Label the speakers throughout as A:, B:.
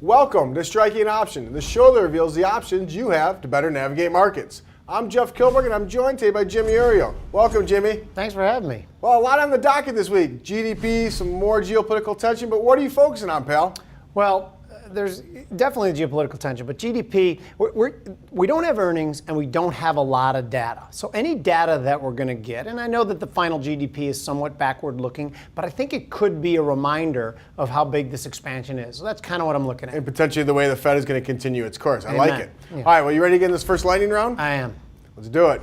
A: Welcome to Striking Option, the show that reveals the options you have to better navigate markets. I'm Jeff Kilberg, and I'm joined today by Jimmy Uriel. Welcome, Jimmy.
B: Thanks for having me.
A: Well, a lot on the docket this week. GDP, some more geopolitical tension, but what are you focusing on, pal?
B: Well, there's definitely geopolitical tension, but GDP, we don't have earnings and we don't have a lot of data. So any data that we're going to get, and I know that the final GDP is somewhat backward looking, but I think it could be a reminder of how big this expansion is. So that's kind of what I'm looking at.
A: And potentially the way the Fed is going to continue its course. I
B: Amen.
A: like it.
B: Yeah.
A: All right, well, you ready to get in this first lightning round?
B: I am.
A: Let's do it.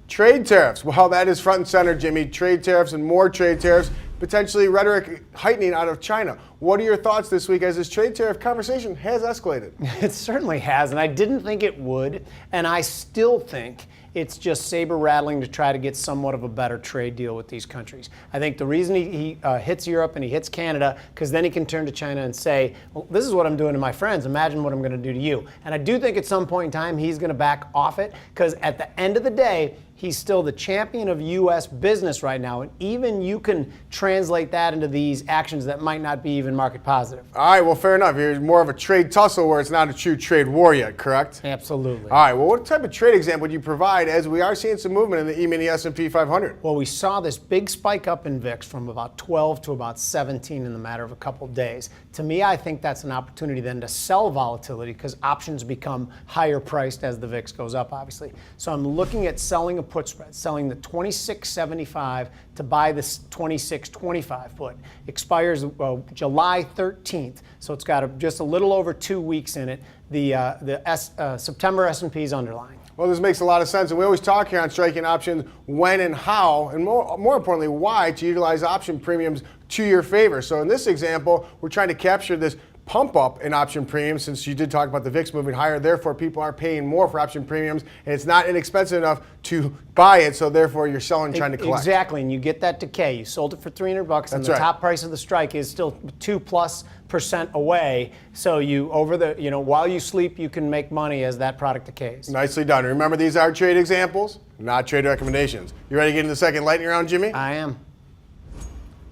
A: Trade tariffs. Well, that is front and center, Jimmy. Trade tariffs and more trade tariffs. Potentially rhetoric heightening out of China. What are your thoughts this week as this trade tariff conversation has escalated?
B: It certainly has, and I didn't think it would, and I still think it's just saber rattling to try to get somewhat of a better trade deal with these countries. I think the reason he hits Europe and he hits Canada, because then he can turn to China and say, well, this is what I'm doing to my friends, imagine what I'm going to do to you. And I do think at some point in time he's going to back off it, because at the end of the day, he's still the champion of U.S. business right now, and even you can translate that into these actions that might not be even market positive.
A: All right, well, fair enough. You're more of a trade tussle where it's not a true trade war yet, correct?
B: Absolutely.
A: All right, well, what type of trade example would you provide as we are seeing some movement in the E-mini S&P 500?
B: Well, we saw this big spike up in VIX from about 12 to about 17 in the matter of a couple of days. To me, I think that's an opportunity then to sell volatility because options become higher priced as the VIX goes up, obviously. So I'm looking at selling a put spread, selling the 26.75 to buy this 26.25 put. Expires July 13th, so it's got just a little over 2 weeks in it. The September S&P is underlying.
A: Well, this makes a lot of sense, and we always talk here on Striking Options when and how, and more importantly, why to utilize option premiums to your favor. So in this example, we're trying to capture this pump up in option premiums, since you did talk about the VIX moving higher. Therefore, people are paying more for option premiums, and it's not inexpensive enough to buy it, so therefore you're selling trying to collect.
B: Exactly, and you get that decay. You sold it for $300, and the top price of the strike is still 2+% away. So while you sleep, you can make money as that product decays.
A: Nicely done. Remember, these are trade examples, not trade recommendations. You ready to get into the second lightning round, Jimmy?
B: I am.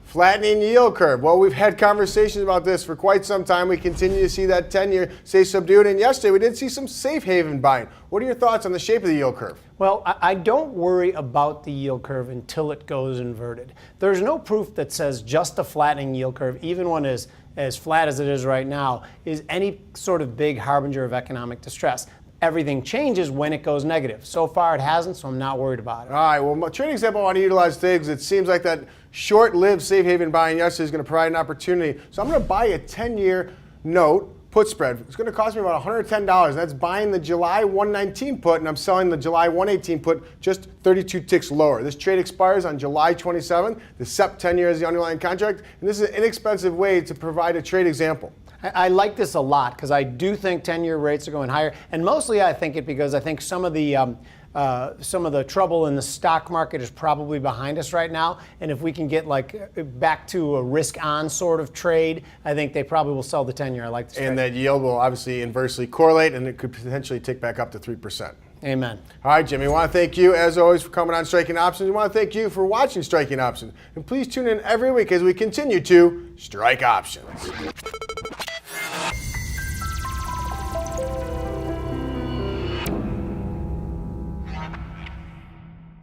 A: Flattening yield curve. Well, we've had conversations about this for quite some time. We continue to see that 10-year stay subdued, and yesterday we did see some safe haven buying. What are your thoughts on the shape of the yield curve?
B: Well, I don't worry about the yield curve until it goes inverted. There's no proof that says just a flattening yield curve, even one as flat as it is right now, is any sort of big harbinger of economic distress. Everything changes when it goes negative. So far it hasn't, so I'm not worried about it.
A: All right, well, my trade example I want to utilize today because it seems like that short-lived safe haven buying yesterday is going to provide an opportunity. So I'm going to buy a 10-year note put spread. It's going to cost me about $110. That's buying the July 119 put, and I'm selling the July 118 put just 32 ticks lower. This trade expires on July 27th. The SEP 10-year is the underlying contract, and this is an inexpensive way to provide a trade example.
B: I like this a lot because I do think 10-year rates are going higher, and mostly I think it because I think some of the trouble in the stock market is probably behind us right now, and if we can get back to a risk-on sort of trade, I think they probably will sell the 10-year. I like this.
A: And that yield will obviously inversely correlate, and it could potentially tick back up to 3%.
B: Amen.
A: All right, Jimmy, I want to thank you, as always, for coming on Striking Options. I want to thank you for watching Striking Options. And please tune in every week as we continue to strike options.